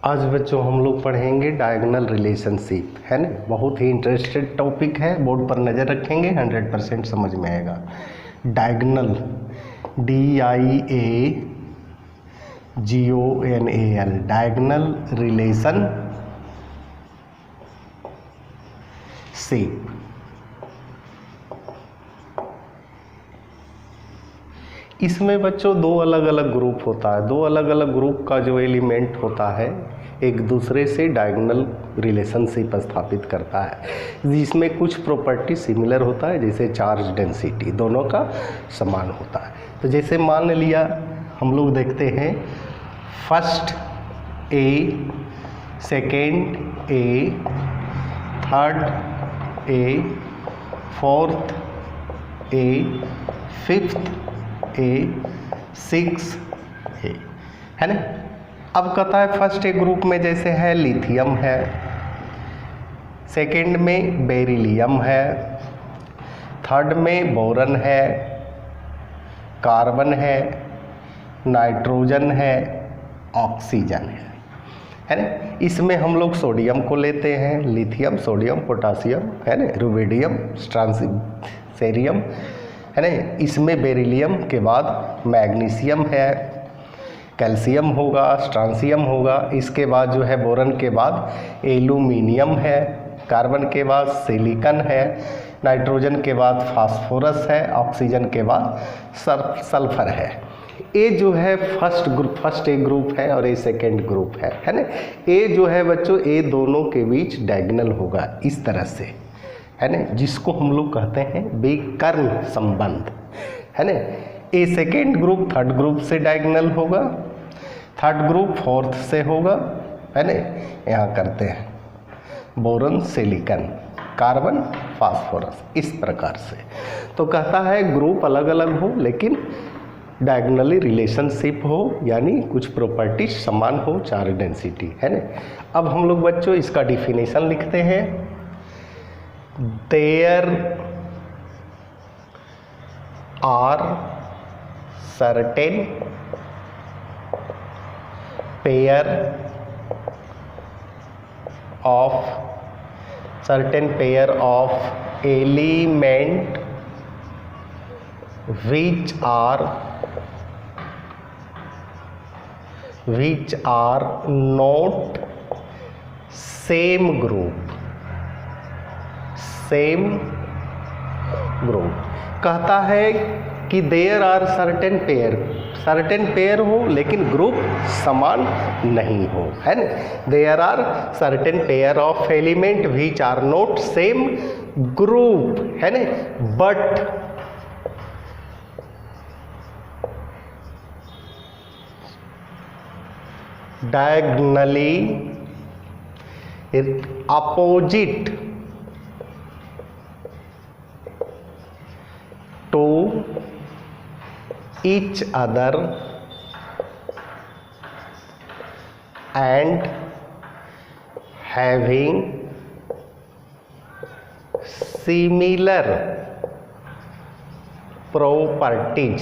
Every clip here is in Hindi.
आज बच्चों हम लोग पढ़ेंगे डायगोनल रिलेशनशिप, है ना। बहुत ही इंटरेस्टेड टॉपिक है, बोर्ड पर नज़र रखेंगे 100% समझ में आएगा। Diagonal DIAGONAL diagonal relationship. इसमें बच्चों दो अलग अलग ग्रुप होता है। दो अलग अलग ग्रुप का जो एलिमेंट होता है एक दूसरे से डायगोनल रिलेशनशिप स्थापित करता है, जिसमें कुछ प्रॉपर्टी सिमिलर होता है, जैसे चार्ज डेंसिटी दोनों का समान होता है। तो जैसे मान लिया हम लोग देखते हैं first A, second A, third A, fourth A, fifth A, 6 A, है ना। अब कहता है फर्स्ट ए ग्रुप में जैसे है लिथियम है, सेकंड में बेरिलियम है, थर्ड में बोरन है, कार्बन है, नाइट्रोजन है, ऑक्सीजन है ना। इसमें हम लोग सोडियम को लेते हैं, लिथियम, सोडियम, पोटासियम, है ना, रुबिडियम, ट्रांसियम, है ना। इसमें बेरिलियम के बाद मैग्नीशियम है, कैल्शियम होगा, स्ट्रांसियम होगा। इसके बाद जो है बोरन के बाद एल्यूमिनियम है, कार्बन के बाद सिलिकॉन है, नाइट्रोजन के बाद फास्फोरस है, ऑक्सीजन के बाद सल्फर है। ए जो है फर्स्ट ए ग्रुप है और ए सेकेंड ग्रुप है ना। ए जो है बच्चों ए दोनों के बीच डायगोनल होगा इस तरह से, है ना, जिसको हम लोग कहते हैं विकर्ण संबंध, है ना। ए सेकेंड ग्रुप थर्ड ग्रुप से डायगोनल होगा, थर्ड ग्रुप फोर्थ से होगा, है ना। यहाँ करते हैं बोरन, सिलिकॉन, कार्बन, फास्फोरस, इस प्रकार से। तो कहता है ग्रुप अलग अलग हो लेकिन डायगोनली रिलेशनशिप हो, यानी कुछ प्रॉपर्टी समान हो, चार्ज डेंसिटी, है ना। अब हम लोग बच्चों इसका डिफिनेशन लिखते हैं। There are certain pair of element which are not same group। कहता है कि देयर आर सर्टेन पेयर हो लेकिन ग्रुप समान नहीं हो, है ना। There are certain pair of element which are not same group, है ना, but diagonally opposite to each other and having similar properties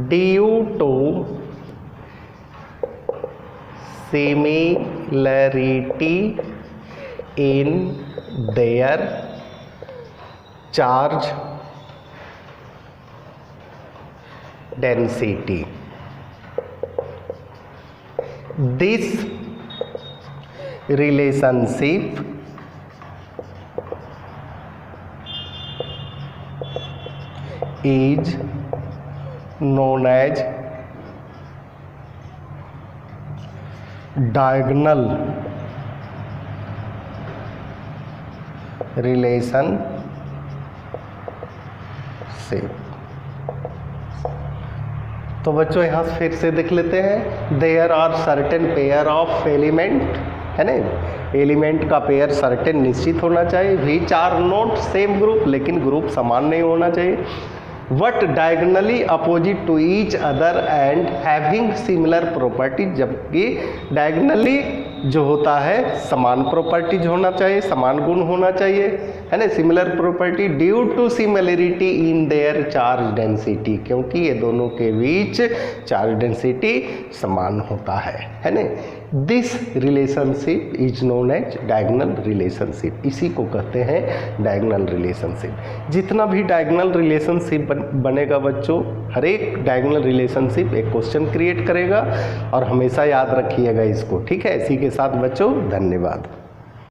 due to similarity in their charge density। This relationship is known as diagonal relationship. तो बच्चों यहाँ फिर से देख लेते हैं। There are certain pair of element, है ना, एलिमेंट का पेयर सर्टेन निश्चित होना चाहिए। Which are not same group, लेकिन ग्रुप समान नहीं होना चाहिए। But diagonally opposite to each other and having similar property, जबकि डायगोनली जो होता है समान प्रॉपर्टीज होना चाहिए, समान गुण होना चाहिए। है ना, similar property due to similarity in their charge density, क्योंकि ये दोनों के बीच चार्ज डेंसिटी समान होता है ना। This relationship is known as diagonal relationship, इसी को कहते हैं डायगोनल रिलेशनशिप। जितना भी डायगोनल रिलेशनशिप बनेगा बच्चों, हर एक डायगोनल रिलेशनशिप एक क्वेश्चन क्रिएट करेगा और हमेशा याद रखिएगा इसको, ठीक है। इसी के साथ बच्चों धन्यवाद।